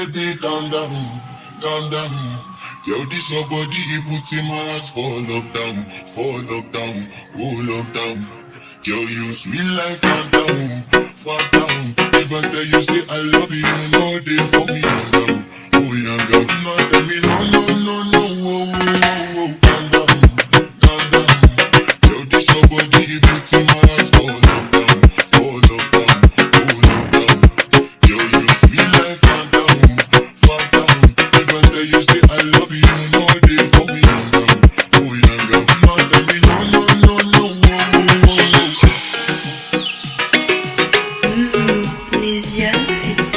baby, calm down. Yo, this your body, it puts in my heart for lockdown, oh lockdown. Yo, you sweet life, phantom. If I tell you say I love you, you know they for me, young girl, oh young girl. No, tell me no, oh, calm down. Yo, this your body, it puts in my heart for lockdown, oh lockdown. Yo, you sweet life, phantom. If I tell you say I love you, you know they for me, young girl, oh young girl. No, tell me no, oh. Nésia et